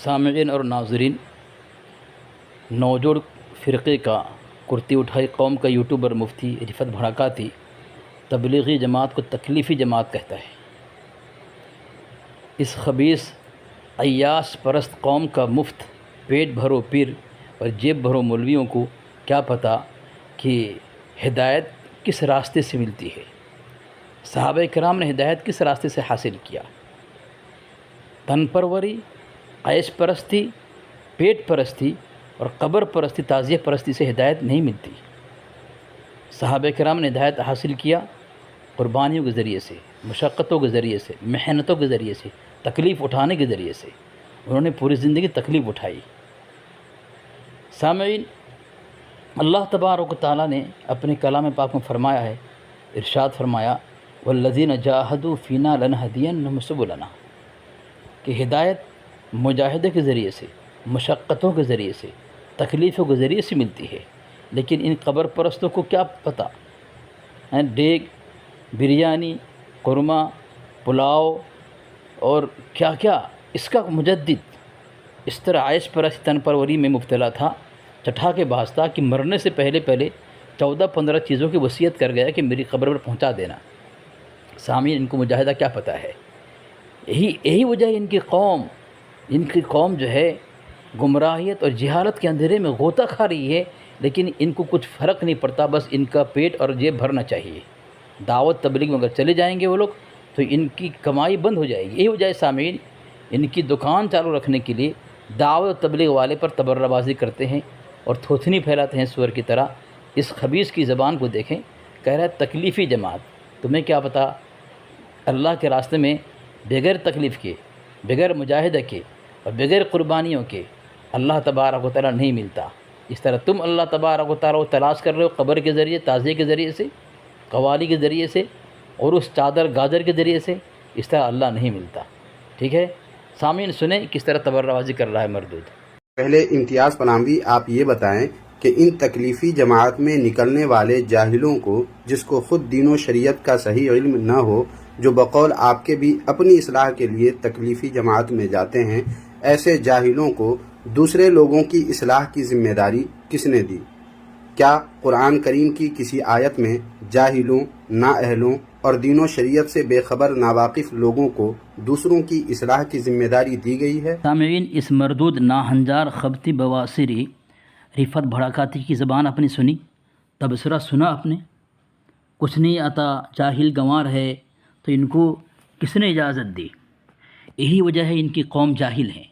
سامعین اور ناظرین، نوجوڑ فرقے کا کرتی اٹھائی قوم کا یوٹیوبر مفتی رفعت بھڑکاتی تبلیغی جماعت کو تکلیفی جماعت کہتا ہے۔ اس خبیث عیاش پرست قوم کا مفت پیٹ بھرو پیر اور جیب بھرو مولویوں کو کیا پتہ کہ ہدایت کس راستے سے ملتی ہے، صحابہ کرام نے ہدایت کس راستے سے حاصل کیا۔ تن پروری، عیش پرستی، پیٹ پرستی اور قبر پرستی، تعزیہ پرستی سے ہدایت نہیں ملتی۔ صحابہ کرام نے ہدایت حاصل کیا قربانیوں کے ذریعے سے، مشقتوں کے ذریعے سے، محنتوں کے ذریعے سے، تکلیف اٹھانے کے ذریعے سے۔ انہوں نے پوری زندگی تکلیف اٹھائی۔ سامعین، اللہ تبارک و تعالیٰ نے اپنے کلام پاک میں فرمایا ہے، ارشاد فرمایا والذین جاہدوا فینا لنہدینہم سبلنا، کہ ہدایت مجاہدے کے ذریعے سے، مشقتوں کے ذریعے سے، تکلیفوں کے ذریعے سے ملتی ہے۔ لیکن ان قبر پرستوں کو کیا پتہ ڈیگ، بریانی، قورمہ، پلاؤ اور کیا کیا۔ اس کا مجدد اس طرح عیش پرست تن پروری میں مبتلا تھا، چٹھا کے باز تھا کہ مرنے سے پہلے 14-15 چیزوں کی وصیت کر گیا کہ میری قبر پر پہنچا دینا۔ سامعین، ان کو مجاہدہ کیا پتہ ہے؟ یہی وجہ ہے ان کی قوم جو ہے گمراہیت اور جہالت کے اندھیرے میں غوطہ کھا رہی ہے، لیکن ان کو کچھ فرق نہیں پڑتا، بس ان کا پیٹ اور جیب بھرنا چاہیے۔ دعوت تبلیغ میں اگر چلے جائیں گے وہ لوگ تو ان کی کمائی بند ہو جائے گی۔ یہی وجہ ہے سامعین، ان کی دکان چالو رکھنے کے لیے دعوت تبلیغ والے پر تبرہ بازی کرتے ہیں اور تھوتھنی پھیلاتے ہیں سور کی طرح۔ اس خبیث کی زبان کو دیکھیں، کہہ رہا ہے تکلیفی جماعت۔ تمہیں کیا پتہ اللہ کے راستے میں بغیر تکلیف کے، بغیر مجاہدہ کے اور بغیر قربانیوں کے اللہ تبارک و تعالیٰ نہیں ملتا۔ اس طرح تم اللہ تبارک و تعالیٰ کو تلاش کر رہے ہو قبر کے ذریعے، تعزیے کے ذریعے سے، قوالی کے ذریعے سے اور اس چادر گاجر کے ذریعے سے، اس طرح اللہ نہیں ملتا۔ ٹھیک ہے سامعین، سنیں کس طرح تبرہ بازی کر رہا ہے مردود۔ پہلے امتیاز پناہوی آپ یہ بتائیں کہ ان تکلیفی جماعت میں نکلنے والے جاہلوں کو، جس کو خود دین و شریعت کا صحیح علم نہ ہو، جو بقول آپ کے بھی اپنی اصلاح کے لیے تکلیفی جماعت میں جاتے ہیں، ایسے جاہلوں کو دوسرے لوگوں کی اصلاح کی ذمہ داری کس نے دی؟ کیا قرآن کریم کی کسی آیت میں جاہلوں، نااہلوں اور دین و شریعت سے بے خبر ناواقف لوگوں کو دوسروں کی اصلاح کی ذمہ داری دی گئی ہے؟ سامعین، اس مردود ناہنجار خبتی بواسری رفعت بھڑکاتی کی زبان اپنی سنی، تبصرہ سنا اپنے، کچھ نہیں آتا، جاہل گنوار ہے، تو ان کو کس نے اجازت دی؟ یہی وجہ ہے ان کی قوم جاہل ہے۔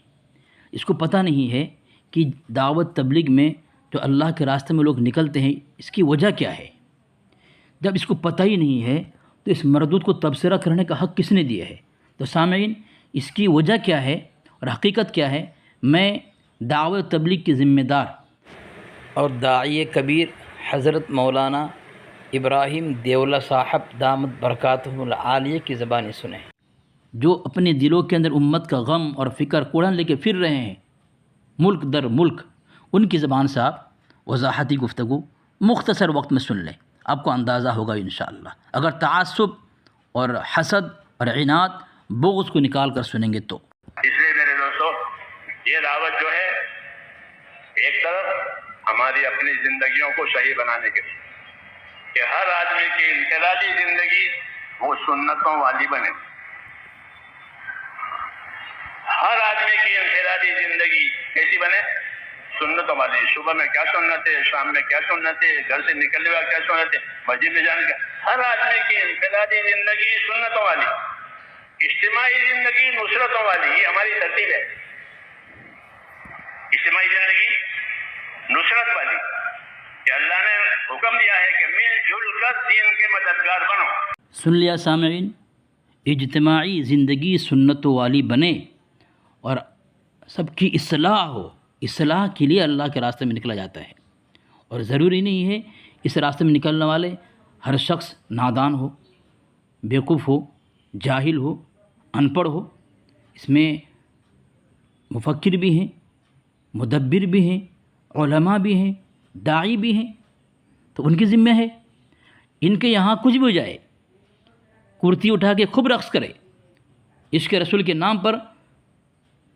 اس کو پتہ نہیں ہے کہ دعوت تبلیغ میں جو اللہ کے راستے میں لوگ نکلتے ہیں، اس کی وجہ کیا ہے۔ جب اس کو پتہ ہی نہیں ہے تو اس مردود کو تبصرہ کرنے کا حق کس نے دیا ہے؟ تو سامعین، اس کی وجہ کیا ہے اور حقیقت کیا ہے، میں دعوت تبلیغ کی ذمہ دار اور داعی کبیر حضرت مولانا ابراہیم دیولہ صاحب دامت برکاتہ العالیہ کی زبانی سنیں، جو اپنے دلوں کے اندر امت کا غم اور فکر کوڑھن لے کے پھر رہے ہیں ملک در ملک۔ ان کی زبان سے آپ وضاحتی گفتگو مختصر وقت میں سن لیں، آپ کو اندازہ ہوگا انشاءاللہ۔ اگر تعصب اور حسد اور عناد، بغض کو نکال کر سنیں گے تو۔ اس لیے میرے دوستو، یہ دعوت جو ہے ایک طرف ہماری اپنی زندگیوں کو صحیح بنانے کے لیے کہ ہر آدمی کی انفرادی زندگی وہ سنتوں والی بنے، ہر آدمی کی انفرادی زندگی کیسی بنے؟ سنتوں والی۔ صبح میں کیا سنت ہے، شام میں کیا سنت ہے، گھر سے نکلنے والا کیا سنت ہے، مسجد میں جانے کا، ہر آدمی کی انفرادی زندگی سنتوں والی، اجتماعی زندگی نصرتوں والی۔ یہ ہماری ترتیب ہے، اجتماعی زندگی نصرت والی، کہ اللہ نے حکم دیا ہے کہ مل جل کر دین کے مددگار بنو۔ سن لیا سامعین، اجتماعی زندگی سنتوں والی بنے اور سب کی اصلاح ہو۔ اصلاح کے لیے اللہ کے راستے میں نکلا جاتا ہے، اور ضروری نہیں ہے اس راستے میں نکلنے والے ہر شخص نادان ہو، بیوقوف ہو، جاہل ہو، ان پڑھ ہو۔ اس میں مفکر بھی ہیں، مدبر بھی ہیں، علماء بھی ہیں، داعی بھی ہیں، تو ان کی ذمہ ہے۔ ان کے یہاں کچھ بھی ہو جائے، کرتی اٹھا کے خوب رقص کرے، عشق رسول کے نام پر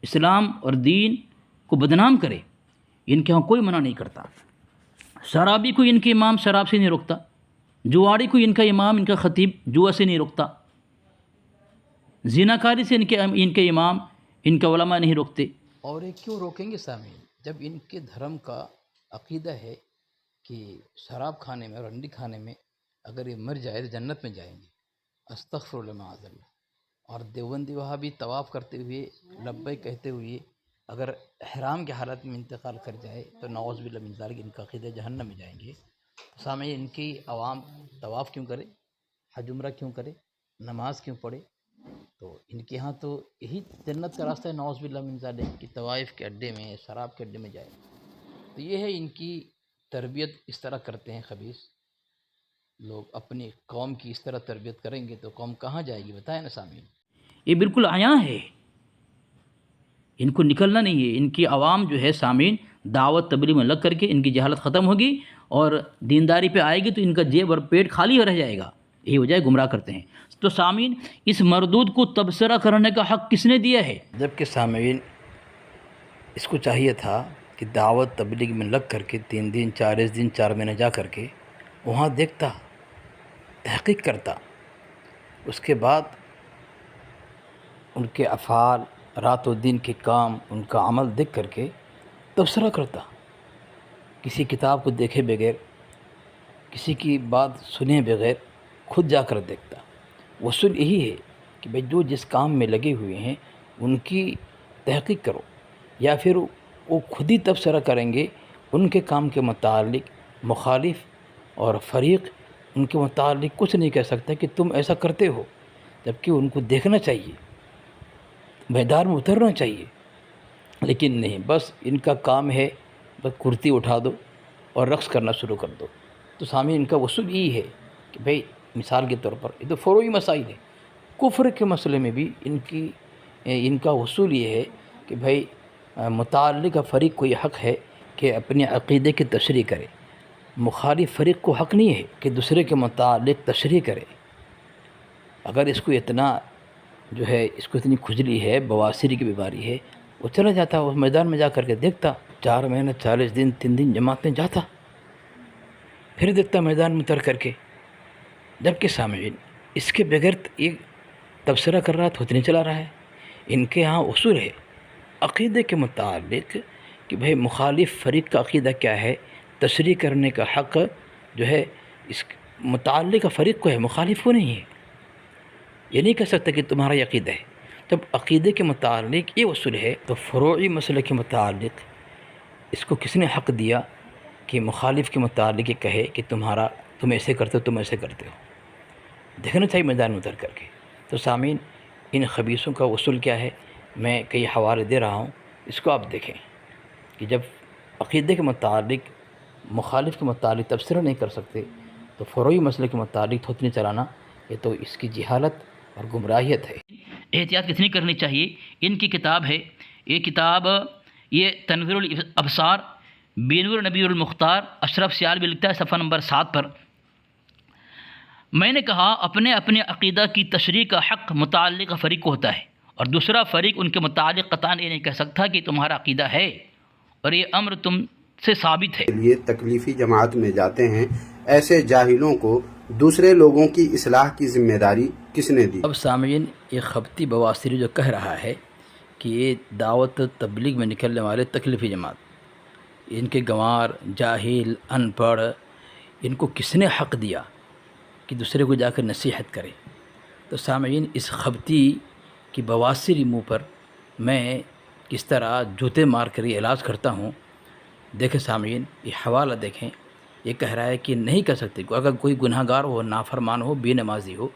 اسلام اور دین کو بدنام کرے، ان کے ہاں کوئی منع نہیں کرتا۔ شرابی کو ان کے امام شراب سے نہیں روکتا، جواڑی کو ان کا امام، ان کا خطیب جوا سے نہیں روکتا، زیناکاری سے ان کے امام، ان کے علماء نہیں روکتے۔ اور یہ کیوں روکیں گے سامعین؟ جب ان کے دھرم کا عقیدہ ہے کہ شراب کھانے میں اور انڈی کھانے میں اگر یہ مر جائے تو جنت میں جائیں گے، استغفر اللہ معاذ اللہ۔ اور دیوبندی وہاں بھی طواف کرتے ہوئے لبیک کہتے ہوئے اگر احرام کی حالت میں انتقال کر جائے تو نعوذ باللہ من ذالک ان کا عقیدہ جہنم میں جائیں گے۔ سامعین، ان کی عوام طواف کیوں کرے، حج عمرہ کیوں کرے، نماز کیوں پڑھے؟ تو ان کے ہاں تو یہی جنت کا راستہ ہے، نعوذ باللہ من ذالک، کہ طوائف کے اڈے میں، شراب کے اڈے میں جائے۔ تو یہ ہے ان کی تربیت، اس طرح کرتے ہیں خبیث لوگ۔ اپنی قوم کی اس طرح تربیت کریں گے تو قوم کہاں جائے گی؟ بتائیں نا سامعین، یہ بالکل عیاں ہے، ان کو نکلنا نہیں ہے۔ ان کی عوام جو ہے سامعین دعوت تبلیغ میں لگ کر کے ان کی جہالت ختم ہوگی اور دینداری پہ آئے گی تو ان کا جیب اور پیٹ خالی رہ جائے گا، یہی وجہ ہے گمراہ کرتے ہیں۔ تو سامعین، اس مردود کو تبصرہ کرنے کا حق کس نے دیا ہے؟ جبکہ سامعین اس کو چاہیے تھا کہ دعوت تبلیغ میں لگ کر کے 3 دن 4 دن 4 مہینے جا کر کے وہاں دیکھتا، تحقیق کرتا، اس کے بعد ان کے افعال، رات و دن کے کام، ان کا عمل دیکھ کر کے تبصرہ کرتا، کسی کتاب کو دیکھے بغیر، کسی کی بات سنے بغیر خود جا کر دیکھتا۔ اصول یہی ہے کہ بھئی جو جس کام میں لگے ہوئے ہیں ان کی تحقیق کرو، یا پھر وہ خود ہی تبصرہ کریں گے ان کے کام کے متعلق۔ مخالف اور فریق ان کے متعلق کچھ نہیں کہہ سکتا کہ تم ایسا کرتے ہو، جبکہ ان کو دیکھنا چاہیے، میدان میں اترنا چاہیے، لیکن نہیں، بس ان کا کام ہے بس کرتی اٹھا دو اور رقص کرنا شروع کر دو۔ تو سامعین، ان کا اصول یہی ہے کہ بھئی مثال کے طور پر یہ تو فروعی مسائل ہے، کفر کے مسئلے میں بھی ان کا اصول یہ ہے کہ بھئی متعلقہ فریق کو یہ حق ہے کہ اپنے عقیدے کی تشریح کرے، مخالف فریق کو حق نہیں ہے کہ دوسرے کے متعلق تشریح کرے۔ اگر اس کو اتنا جو ہے، اس کو اتنی کھجلی ہے، بواسیر کی بیماری ہے، وہ چلا جاتا اس میدان میں جا کر کے دیکھتا، 4 مہینے 40 دن 3 دن جماعت میں جاتا، پھر دیکھتا میدان میں اتر کر کے۔ جبکہ سامعین اس کے بغیر ایک تبصرہ کر رہا تو اتنے چلا رہا ہے۔ ان کے ہاں اصول ہے عقیدے کے متعلق کہ بھئی مخالف فریق کا عقیدہ کیا ہے، تشریح کرنے کا حق جو ہے اس متعلقہ فریق کو ہے، مخالف کو نہیں ہے۔ یہ نہیں کہہ سکتا کہ تمہارا یہ عقیدہ ہے۔ جب عقیدے کے متعلق یہ اصول ہے تو فروعی مسئلے کے متعلق اس کو کس نے حق دیا کہ مخالف کے متعلق یہ کہے کہ تم ایسے کرتے ہو، تم ایسے کرتے ہو؟ دیکھنا چاہیے میدان میں اتر کر کے۔ تو سامعین، ان خبیثوں کا اصول کیا ہے، میں کئی حوالے دے رہا ہوں، اس کو آپ دیکھیں کہ جب عقیدے کے متعلق مخالف کے متعلق تبصرہ نہیں کر سکتے تو فروعی مسئلے کے متعلق تھوتنی چلانا، یہ تو اس کی جہالت اور گمراہیت ہے۔ احتیاط کتنی کرنی چاہیے؟ ان کی کتاب ہے، یہ کتاب یہ تنویر الابصار بینور نبی المختار اشرف سیالوی لکھتا ہے صفحہ نمبر 7 پر، میں نے کہا اپنے عقیدہ کی تشریح کا حق متعلقہ فریق کو ہوتا ہے، اور دوسرا فریق ان کے متعلق قطعاً یہ نہیں کہہ سکتا کہ تمہارا عقیدہ ہے اور یہ امر تم سے ثابت ہے۔ لیے تکلیفی جماعت میں جاتے ہیں، ایسے جاہلوں کو دوسرے لوگوں کی اصلاح کی ذمہ داری کس نے دی؟ اب سامعین، یہ خبتی بواسری جو کہہ رہا ہے کہ یہ دعوت تبلیغ میں نکلنے والے تکلیفی جماعت، ان کے گنوار، جاہل، ان پڑھ، ان کو کس نے حق دیا کہ دوسرے کو جا کر نصیحت کرے؟ تو سامعین، اس خبتی کی بواسری منہ پر میں کس طرح جوتے مار کر یہ علاج کرتا ہوں، دیکھیں سامعین، یہ حوالہ دیکھیں۔ یہ کہہ رہا ہے کہ نہیں کہہ سکتے، اگر کوئی گناہ گار ہو، نافرمان ہو، بے نمازی ہو،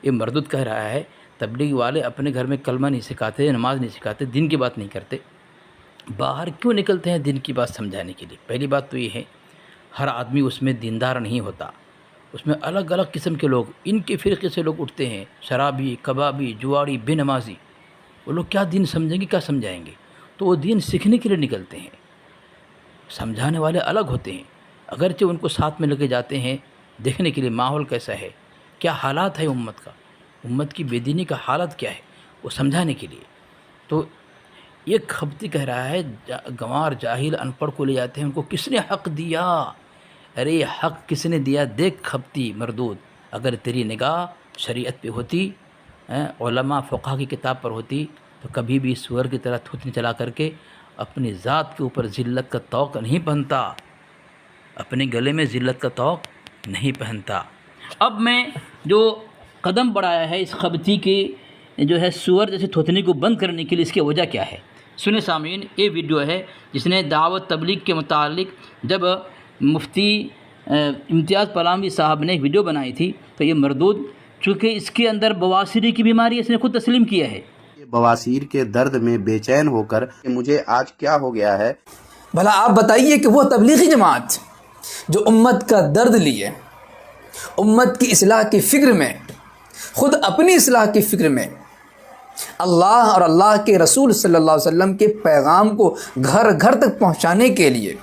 یہ مردود کہہ رہا ہے تبلیغ والے اپنے گھر میں کلمہ نہیں سکھاتے، نماز نہیں سکھاتے، دین کی بات نہیں کرتے، باہر کیوں نکلتے ہیں دین کی بات سمجھانے کے لیے؟ پہلی بات تو یہ ہے ہر آدمی اس میں دیندار نہیں ہوتا، اس میں الگ الگ قسم کے لوگ، ان کے فرقے سے لوگ اٹھتے ہیں، شرابی، کبابی، جواڑی، بے نمازی، وہ لوگ کیا دین سمجھیں گے، کیا سمجھائیں گے؟ تو وہ دین سیکھنے کے لیے نکلتے ہیں، سمجھانے والے الگ ہوتے ہیں، اگرچہ ان کو ساتھ میں لے کے جاتے ہیں دیکھنے کے لیے ماحول کیسا ہے، کیا حالات ہے امت کا، امت کی بے دینی کا حالت کیا ہے، وہ سمجھانے کے لیے۔ تو یہ خبتی کہہ رہا ہے گنوار جاہل ان پڑھ کو لے جاتے ہیں، ان کو کس نے حق دیا؟ ارے یہ حق کس نے دیا؟ دیکھ خبتی مردود، اگر تیری نگاہ شریعت پہ ہوتی، علماء فقہ کی کتاب پر ہوتی، تو کبھی بھی سور کی طرح تھوتنی چلا کر کے اپنی ذات کے اوپر ذلت کا طوق نہیں پہنتا، اپنے گلے میں ذلت کا طوق نہیں پہنتا۔ اب میں جو قدم بڑھایا ہے اس خبتی کی جو ہے سور جیسے تھوتنی کو بند کرنے کے لیے، اس کی وجہ کیا ہے؟ سنیں سامعین، یہ ویڈیو ہے جس نے دعوت تبلیغ کے متعلق جب مفتی امتیاز پلاموی صاحب نے ایک ویڈیو بنائی تھی، تو یہ مردود چونکہ اس کے اندر بواسیری کی بیماری اس نے خود تسلیم کیا ہے۔ بواسیر کے درد میں بے چین ہو کر کہ مجھے آج کیا ہو گیا ہے۔ بھلا آپ بتائیے کہ وہ تبلیغی جماعت جو امت کا درد لیے، امت کی اصلاح کی فکر میں، خود اپنی اصلاح کی فکر میں، اللہ اور اللہ کے رسول صلی اللہ علیہ وسلم کے پیغام کو گھر گھر تک پہنچانے کے لیے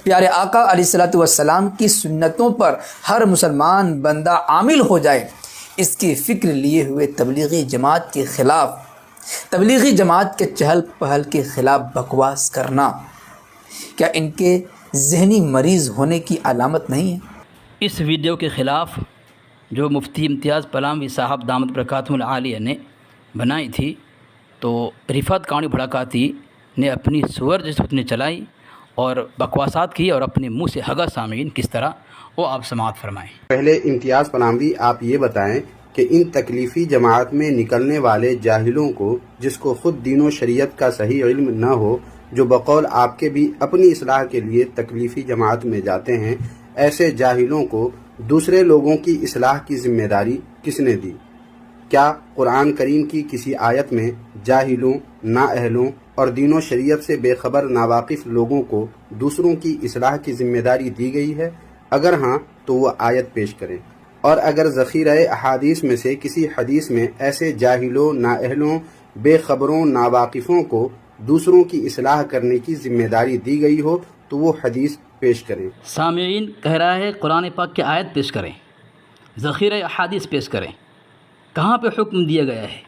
پیارے آقا علیہ الصلوۃ والسلام کی سنتوں پر ہر مسلمان بندہ عامل ہو جائے، اس کی فکر لیے ہوئے تبلیغی جماعت کے خلاف، تبلیغی جماعت کے چہل پہل کے خلاف بکواس کرنا کیا ان کے ذہنی مریض ہونے کی علامت نہیں ہے؟ اس ویڈیو کے خلاف جو مفتی امتیاز پلاموی صاحب دامت برکاتہ العالیہ نے بنائی تھی، تو رفعت کاڑی بھڑکاتی نے اپنی سور جس نے چلائی اور بکواسات کی اور اپنے منہ سے ہگا سامعین کس طرح، وہ آپ سماعت فرمائیں۔ پہلے امتیاز پلاموی آپ یہ بتائیں کہ ان تکلیفی جماعت میں نکلنے والے جاہلوں کو، جس کو خود دین و شریعت کا صحیح علم نہ ہو، جو بقول آپ کے بھی اپنی اصلاح کے لیے تکلیفی جماعت میں جاتے ہیں، ایسے جاہلوں کو دوسرے لوگوں کی اصلاح کی ذمہ داری کس نے دی؟ کیا قرآن کریم کی کسی آیت میں جاہلوں، نااہلوں اور دین و شریعت سے بے خبر ناواقف لوگوں کو دوسروں کی اصلاح کی ذمہ داری دی گئی ہے؟ اگر ہاں تو وہ آیت پیش کریں، اور اگر ذخیرہ احادیث میں سے کسی حدیث میں ایسے جاہلوں، نااہلوں، بے خبروں، ناواقفوں کو دوسروں کی اصلاح کرنے کی ذمہ داری دی گئی ہو تو وہ حدیث پیش کریں۔ سامعین کہہ رہا ہے قرآن پاک کی آیت پیش کریں، ذخیرہ احادیث پیش کریں، کہاں پہ حکم دیا گیا ہے؟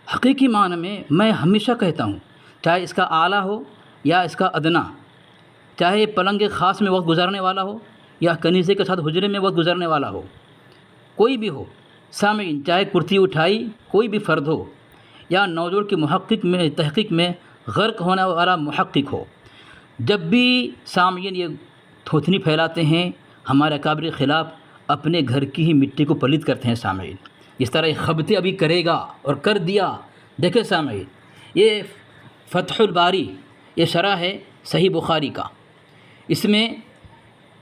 حقیقی معنی میں ہمیشہ کہتا ہوں، چاہے اس کا اعلیٰ ہو یا اس کا ادنا، چاہے پلنگ خاص میں وقت گزارنے والا ہو یا کنیزے کے ساتھ حجرے میں وقت گزارنے والا ہو، کوئی بھی ہو سامعین، چاہے کرتی اٹھائی کوئی بھی فرد ہو یا نوجوڑ کی محقق میں تحقیق میں غرق ہونے والا محقق ہو، جب بھی سامعین یہ تھوتنی پھیلاتے ہیں ہمارے اکابر کے خلاف، اپنے گھر کی ہی مٹی کو پلید کرتے ہیں سامعین۔ اس طرح یہ خبتے ابھی کرے گا اور کر دیا۔ دیکھیں سامعین، یہ فتح الباری، یہ شرح ہے صحیح بخاری کا، اس میں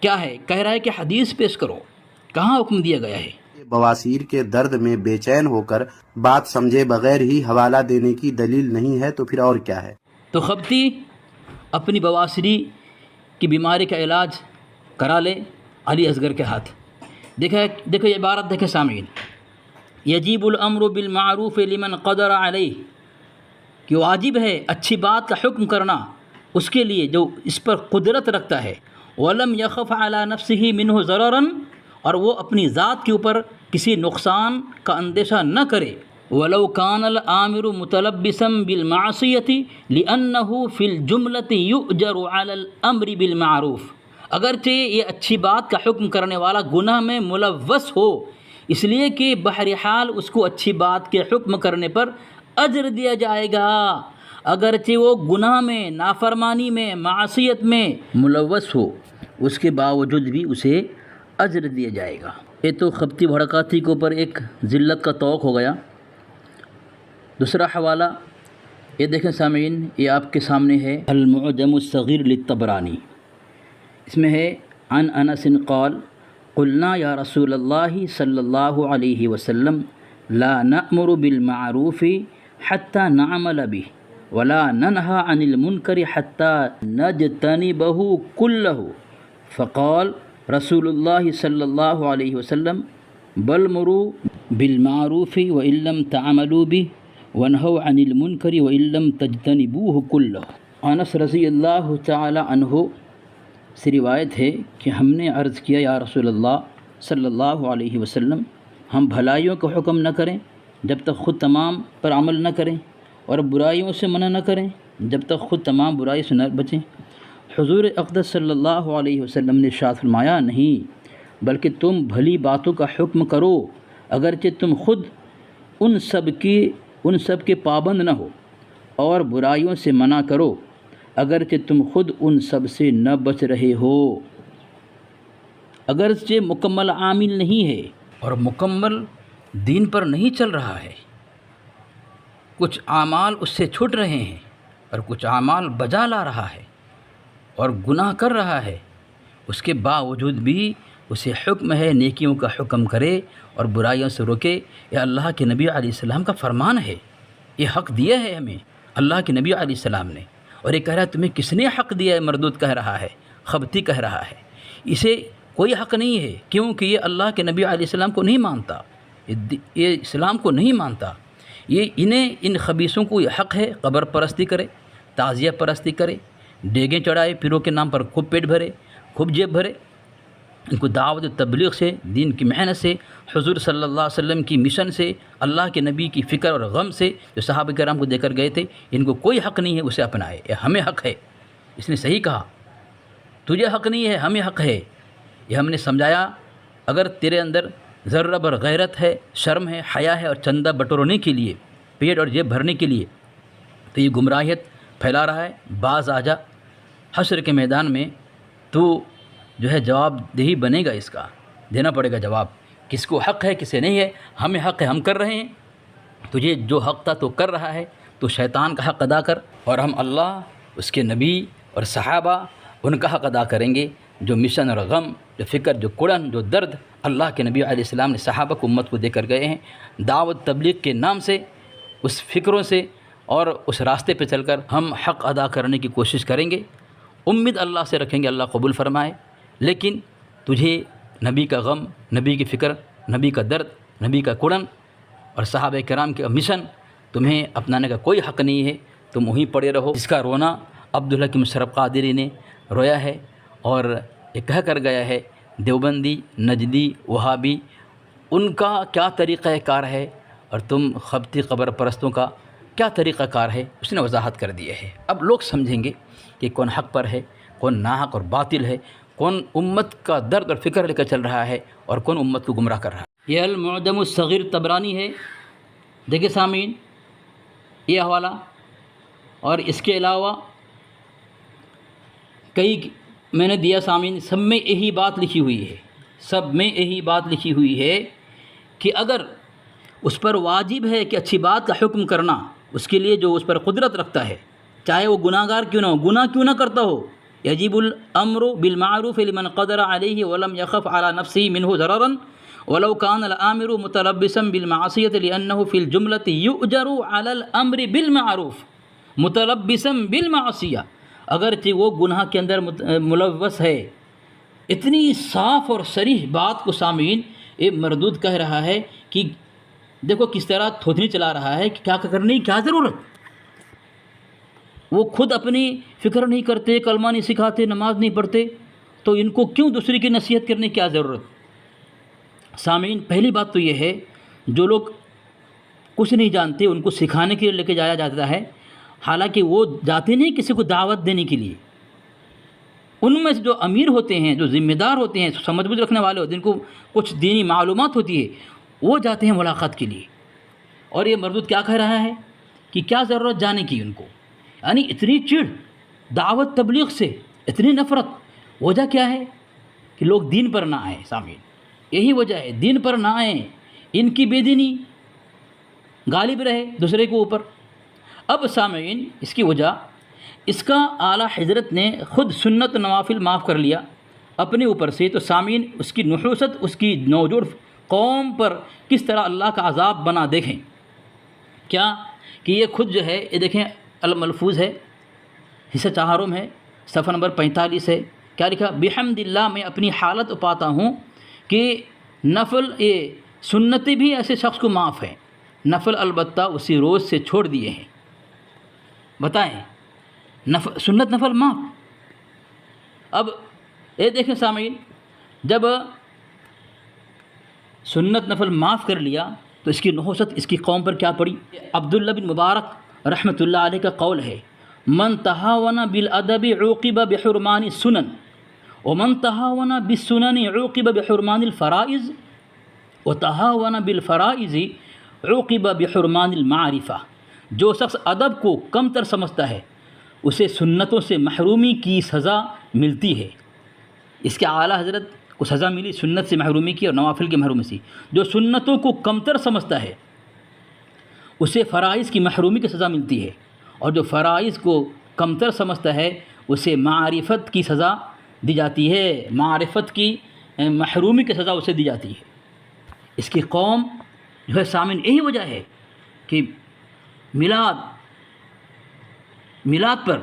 کیا ہے؟ کہہ رہا ہے کہ حدیث پیش کرو، کہاں حکم دیا گیا ہے؟ بواسیر کے درد میں بے چین ہو کر بات سمجھے بغیر ہی حوالہ دینے کی دلیل نہیں ہے تو پھر اور کیا ہے؟ تو خبتی اپنی بواسیری کی بیماری کا علاج کرا لے علی اصغر کے ہاتھ۔ دیکھیں یہ عبارت دیکھیں سامعین، یجیب الامر بالمعروف لمن قدر علیہ، کہ واجب ہے اچھی بات کا حکم کرنا اس کے لیے جو اس پر قدرت رکھتا ہے، ولم یخف علی نفسہ منہ ضررا، اور وہ اپنی ذات کے اوپر کسی نقصان کا اندیشہ نہ کرے، ولو کان الامر متلبسا بالمعصیۃ لانہ فی الجملۃ یؤجر علی الامر بالمعروف، اگرچہ یہ اچھی بات کا حکم کرنے والا گناہ میں ملوث ہو، اس لیے کہ بہرحال اس کو اچھی بات کے حکم کرنے پر اجر دیا جائے گا، اگرچہ وہ گناہ میں، نافرمانی میں، معصیت میں ملوث ہو، اس کے باوجود بھی اسے اجر دیا جائے گا۔ یہ تو خبتی بھڑکاتی کے اوپر ایک ذلت کا طوق ہو گیا۔ دوسرا حوالہ یہ دیکھیں سامعین، یہ آپ کے سامنے ہے المعجم الصغیر للطبرانی، اس میں ہے عن انس قال قلنا یا رسول اللہ صلی اللہ علیہ وسلم لا نأمر بالمعروف حتى نعمل به ولا ننهى عن المنکر حتى نجتنبه كله، فقال رسول اللہ صلی اللہ علیہ وسلم بل مروا بالمعروف وإن لم تعملوا به وانهوا عن المنکر وإن لم تجتنبوه كله۔ انس رضی اللہ تعالی عنہ سے روایت ہے کہ ہم نے عرض کیا یا رسول اللہ صلی اللہ علیہ وسلم، ہم بھلائیوں کا حکم نہ کریں جب تک خود تمام پر عمل نہ کریں، اور برائیوں سے منع نہ کریں جب تک خود تمام برائی سے نہ بچیں۔ حضور اقدس صلی اللہ علیہ وسلم نے ارشاد فرمایا، نہیں بلکہ تم بھلی باتوں کا حکم کرو اگرچہ تم خود ان سب کے پابند نہ ہو، اور برائیوں سے منع کرو اگرچہ تم خود ان سب سے نہ بچ رہے ہو۔ اگرچہ مکمل عامل نہیں ہے اور مکمل دین پر نہیں چل رہا ہے، کچھ اعمال اس سے چھوٹ رہے ہیں اور کچھ اعمال بجا لا رہا ہے اور گناہ کر رہا ہے، اس کے باوجود بھی اسے حکم ہے نیکیوں کا حکم کرے اور برائیوں سے روکے۔ یہ اللہ کے نبی علیہ السلام کا فرمان ہے، یہ حق دیا ہے ہمیں اللہ کے نبی علیہ السلام نے، اور یہ کہہ رہا ہے تمہیں کس نے حق دیا ہے؟ مردود کہہ رہا ہے، خبتی کہہ رہا ہے، اسے کوئی حق نہیں ہے، کیونکہ یہ اللہ کے نبی علیہ السلام کو نہیں مانتا، یہ اسلام کو نہیں مانتا، ان خبیثوں کو یہ حق ہے قبر پرستی کرے، تعزیہ پرستی کرے، ڈیگیں چڑھائے، پیروں کے نام پر خوب پیٹ بھرے، خوب جیب بھرے۔ ان کو دعوت و تبلیغ سے، دین کی محنت سے، حضور صلی اللہ علیہ وسلم کی مشن سے، اللہ کے نبی کی فکر اور غم سے جو صحابہ کرام کو دے کر گئے تھے، ان کو کوئی حق نہیں ہے اسے اپنائے، یہ ہمیں حق ہے۔ اس نے صحیح کہا، تجھے حق نہیں ہے، ہمیں حق ہے۔ یہ ہم نے سمجھایا، اگر تیرے اندر ذرہ بر غیرت ہے، شرم ہے، حیا ہے اور چندہ بٹورنے کے لیے، پیٹ اور جیب بھرنے کے لیے، تو یہ گمراہیت پھیلا رہا ہے، باز آ جا، حشر کے میدان میں تو جو ہے جواب دہی بنے گا، اس کا دینا پڑے گا جواب، کس کو حق ہے کسے نہیں ہے۔ ہمیں حق ہے، ہم کر رہے ہیں، تجھے جو حق تھا تو کر رہا ہے، تو شیطان کا حق ادا کر، اور ہم اللہ، اس کے نبی اور صحابہ، ان کا حق ادا کریں گے، جو مشن اور غم، جو فکر، جو کڑن، جو درد اللہ کے نبی علیہ السلام نے صحابہ کو، امت کو دے کر گئے ہیں، دعوت تبلیغ کے نام سے، اس فکروں سے اور اس راستے پہ چل کر ہم حق ادا کرنے کی کوشش کریں گے، امید اللہ سے رکھیں گے، اللہ قبول فرمائے۔ لیکن تجھے نبی کا غم، نبی کی فکر، نبی کا درد، نبی کا کڑن اور صحابہ کرام کے مشن تمہیں اپنانے کا کوئی حق نہیں ہے، تم وہیں پڑے رہو۔ اس کا رونا عبدالحکیم مشرف قادری نے رویا ہے اور یہ کہہ کر گیا ہے، دیوبندی، نجدی، وہابی، ان کا کیا طریقہ کار ہے اور تم خبتی قبر پرستوں کا کیا طریقہ کار ہے، اس نے وضاحت کر دیا ہے۔ اب لوگ سمجھیں گے کہ کون حق پر ہے، کون ناحق اور باطل ہے، کون امت کا درد اور فکر لے کر چل رہا ہے اور کون امت کو گمراہ کر رہا ہے۔ یہ المعجم الصغیر طبرانی ہے، دیکھیں سامعین یہ حوالہ، اور اس کے علاوہ کئی میں نے دیا سامعین، سب میں یہی بات لکھی ہوئی ہے، سب میں یہی بات لکھی ہوئی ہے کہ اگر اس پر واجب ہے کہ اچھی بات کا حکم کرنا، اس کے لیے جو اس پر قدرت رکھتا ہے، چاہے وہ گناہ گار کیوں نہ ہو، گناہ کیوں نہ کرتا ہو، یجب الامر بالمعروف لمن قدر علیہ ولم یخف علی نفسہ منہ ضررا ولو کان الامر متلبسا بالمعصیۃ لانہ فی الجملۃ یؤجر علی الامر بالمعروف متلبسا بالمعصیہ، اگرچہ وہ گناہ کے اندر ملوث ہے۔ اتنی صاف اور صریح بات کو سامعین یہ مردود کہہ رہا ہے کہ دیکھو کس طرح تھوتنی چلا رہا ہے کہ کیا کرنے کی کیا ضرورت، وہ خود اپنی فکر نہیں کرتے، کلمہ نہیں سکھاتے، نماز نہیں پڑھتے، تو ان کو کیوں دوسری کی نصیحت کرنے کی کیا ضرورت۔ سامعین پہلی بات تو یہ ہے، جو لوگ کچھ نہیں جانتے ان کو سکھانے کے لیے لے کے جایا جاتا ہے، حالانکہ وہ جاتے نہیں کسی کو دعوت دینے کے لیے۔ ان میں سے جو امیر ہوتے ہیں، جو ذمہ دار ہوتے ہیں، سمجھ بوجھ رکھنے والے ہوتے ہیں، جن کو کچھ دینی معلومات ہوتی ہے، وہ جاتے ہیں ملاقات کے لیے۔ اور یہ مردود کیا کہہ رہا ہے کہ کیا ضرورت جانے کی ان کو، یعنی اتنی چڑ دعوت تبلیغ سے، اتنی نفرت، وجہ کیا ہے کہ لوگ دین پر نہ آئیں۔ سامعین یہی وجہ ہے، دین پر نہ آئیں، ان کی بے دینی غالب رہے دوسرے کے اوپر۔ اب سامعین اس کی وجہ، اس کا اعلیٰ حضرت نے خود سنت نوافل معاف کر لیا اپنے اوپر سے، تو سامعین اس کی نحوست، اس کی نوجوڑ قوم پر کس طرح اللہ کا عذاب بنا دیکھیں۔ کیا کہ یہ خود جو ہے، یہ دیکھیں الملفوظ ہے، حصہ چہارم ہے، صفحہ نمبر 45 ہے، کیا لکھا؟ بحمد اللہ، میں اپنی حالت پاتا ہوں کہ نفل یہ سنتیں بھی ایسے شخص کو معاف ہیں، نفل البتہ اسی روز سے چھوڑ دیے ہیں۔ بتائیں، سنت نفل معاف۔ اب یہ دیکھیں سامعین، جب سنت نفل معاف کر لیا تو اس کی نحوست اس کی قوم پر کیا پڑی؟ عبداللہ بن مبارک رحمۃ اللہ علیہ کا قول ہے، من تہاون بالادب عوقب بحرمان السنن ومن تہاون بالسنن عوقب بحرمان الفرائض وتہاون بالفرائض عوقب بحرمان المعرفہ۔ جو شخص ادب کو کم تر سمجھتا ہے اسے سنتوں سے محرومی کی سزا ملتی ہے۔ اس کے اعلیٰ حضرت کو سزا ملی سنت سے محرومی کی اور نوافل کی محرومی سے۔ جو سنتوں کو کمتر سمجھتا ہے اسے فرائض کی محرومی کی سزا ملتی ہے، اور جو فرائض کو کمتر سمجھتا ہے اسے معرفت کی سزا دی جاتی ہے، معرفت کی محرومی کی سزا اسے دی جاتی ہے۔ اس کی قوم جو ہے سامن یہی وجہ ہے کہ میلاد پر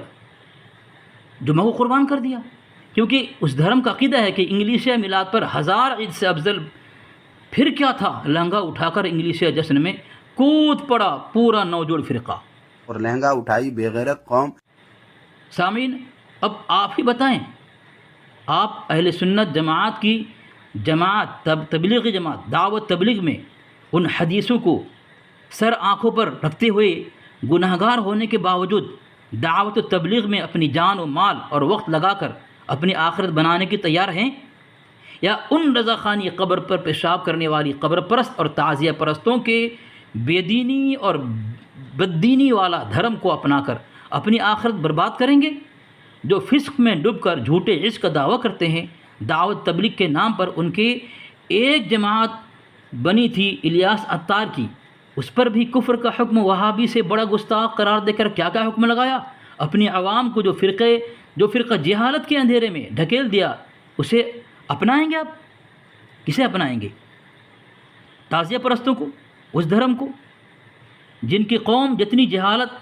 جمعہ کو قربان کر دیا، کیونکہ اس دھرم کا عقیدہ ہے کہ انگلیسیہ میلاد پر 1000 عید سے افضل۔ پھر کیا تھا، لہنگا اٹھا کر انگلیسیہ جشن میں کود پڑا پورا نوجوڑ فرقہ، اور لہنگا اٹھائی بے غیرت قوم۔ سامعین اب آپ ہی بتائیں، آپ اہل سنت جماعت کی تبلیغی جماعت دعوت تبلیغ میں ان حدیثوں کو سر آنکھوں پر رکھتے ہوئے گناہگار ہونے کے باوجود دعوت و تبلیغ میں اپنی جان و مال اور وقت لگا کر اپنی آخرت بنانے کی تیار ہیں، یا ان رضاخانی قبر پر پیشاب کرنے والی قبر پرست اور تعزیہ پرستوں کے بے دینی اور بددینی والا دھرم کو اپنا کر اپنی آخرت برباد کریں گے؟ جو فسق میں ڈوب کر جھوٹے عشق کا دعویٰ کرتے ہیں، دعوت تبلیغ کے نام پر ان کے ایک جماعت بنی تھی الیاس عطار کی، اس پر بھی کفر کا حکم وہابی سے بڑا گستاخ قرار دے کر کیا حکم لگایا؟ اپنی عوام کو جو فرقہ جہالت کے اندھیرے میں ڈھکیل دیا اسے اپنائیں گے؟ آپ کسے اپنائیں گے؟ تعزیہ پرستوں کو، اس دھرم کو جن کی قوم جتنی جہالت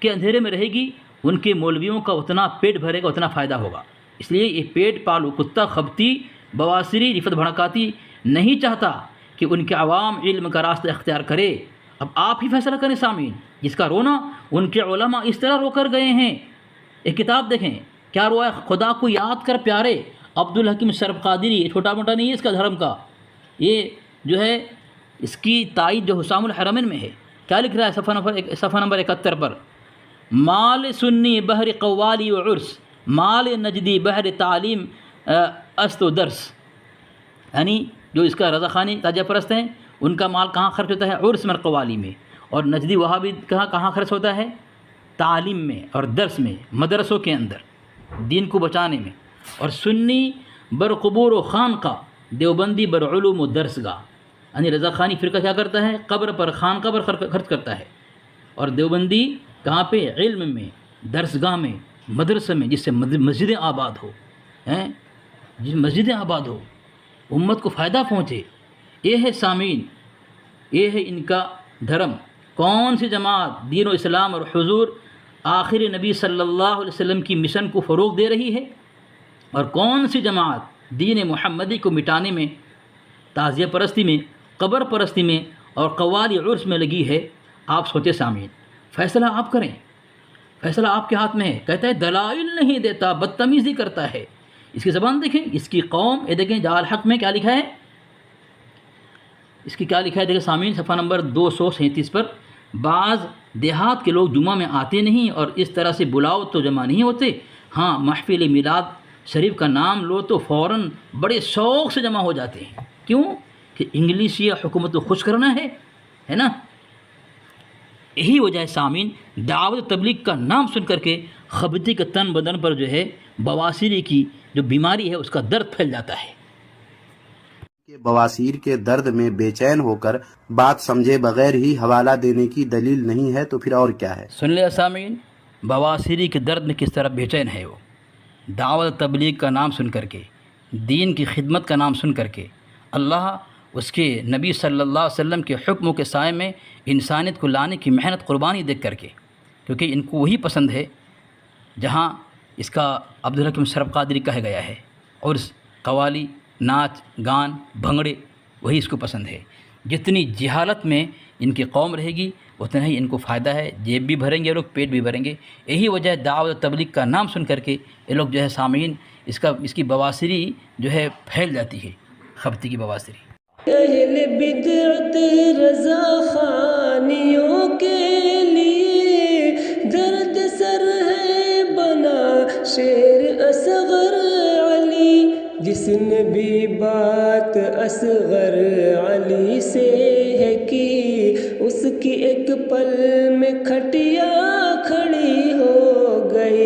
کے اندھیرے میں رہے گی ان کے مولویوں کا اتنا پیٹ بھرے گا، اتنا فائدہ ہوگا۔ اس لیے یہ پیٹ پالو کتا خبتی بواسری رفت بھڑکاتی نہیں چاہتا کہ ان کے عوام علم کا راستہ اختیار کرے۔ اب آپ ہی فیصلہ کریں سامعین، جس کا رونا ان کے علماء اس طرح رو کر گئے ہیں۔ ایک کتاب دیکھیں کیا روا ہے، خدا کو یاد کر پیارے، عبدالحکیم شرف قادری، یہ چھوٹا موٹا نہیں ہے اس کا دھرم کا، یہ جو ہے اس کی تائید جو حسام الحرمین میں ہے۔ کیا لکھ رہا ہے صفحہ نمبر 71 پر، مال سنی بحر قوالی و عرس، مال نجدی بحر تعلیم است و درس، یعنی جو اس کا رضا خانی تاجہ پرست ہیں ان کا مال کہاں خرچ ہوتا ہے؟ عرس میں، قوالی میں، اور نجدی وہابی کہاں خرچ ہوتا ہے؟ تعلیم میں اور درس میں، مدرسوں کے اندر دین کو بچانے میں۔ اور سنی بر قبور و خانقاہ، دیوبندی بر علوم و درس گاہ، یعنی رضا خانی فرقہ کیا کرتا ہے؟ قبر پر، خانقاہ پر خرچ کرتا ہے، اور دیوبندی کہاں پہ؟ علم میں، درس گاہ میں، مدرسے میں، جس سے مسجدیں آباد ہو، جس مسجدیں آباد ہو، امت کو فائدہ پہنچے۔ یہ ہے سامعین، یہ ہے ان کا دھرم۔ کون سی جماعت دین و اسلام اور حضور آخر نبی صلی اللہ علیہ وسلم کی مشن کو فروغ دے رہی ہے، اور کون سی جماعت دین محمدی کو مٹانے میں، تعزیہ پرستی میں، قبر پرستی میں اور قوالی عرس میں لگی ہے؟ آپ سوچے سامعین، فیصلہ آپ کریں، فیصلہ آپ کے ہاتھ میں ہے۔ کہتا ہے دلائل نہیں دیتا، بدتمیزی کرتا ہے۔ اس کی زبان دیکھیں، اس کی قوم، یہ دیکھیں جا الحق میں کیا لکھا ہے، اس کی کیا لکھا ہے دیکھیں سامعین، صفحہ نمبر 237 پر، بعض دیہات کے لوگ جمعہ میں آتے نہیں اور اس طرح سے بلاؤ تو جمع نہیں ہوتے، ہاں محفل میلاد شریف کا نام لو تو فوراً بڑے شوق سے جمع ہو جاتے ہیں۔ کیوں؟ کہ انگلیسیہ حکومت کو خوش کرنا ہے نا۔ یہی وجہ ہے سامعین، دعوت تبلیغ کا نام سن کر کے خبتی کے تن بدن پر جو ہے بواسیری کی جو بیماری ہے اس کا درد پھیل جاتا ہے۔ کہ بواسیر کے درد میں بے چین ہو کر بات سمجھے بغیر ہی حوالہ دینے کی دلیل نہیں ہے تو پھر اور کیا ہے؟ سن لیا سامعین، بواسیری کے درد میں کس طرح بے چین ہے وہ، دعوت تبلیغ کا نام سن کر کے، دین کی خدمت کا نام سن کر کے، اللہ اس کے نبی صلی اللہ علیہ وسلم کے حکموں کے سائے میں انسانیت کو لانے کی محنت قربانی دیکھ کر کے، کیونکہ ان کو وہی پسند ہے جہاں اس کا عبدالحکیم شرف قادری کہا گیا ہے، اور قوالی، ناچ گان، بھنگڑے، وہی اس کو پسند ہے۔ جتنی جہالت میں ان کی قوم رہے گی اتنا ہی ان کو فائدہ ہے، جیب بھی بھریں گے لوگ، پیٹ بھی بھریں گے۔ یہی وجہ ہے دعوت تبلیغ کا نام سن کر کے یہ لوگ جو ہے سامعین اس کی بواسیری جو ہے پھیل جاتی ہے، خبتی کی بواسیری۔ اہل بدعت رضا خانیوں کے لیے شیر اصغر علی، جس نے بھی بات اصغر علی سے ہے کی، اس کی ایک پل میں کھٹیا کھڑی ہو گئی۔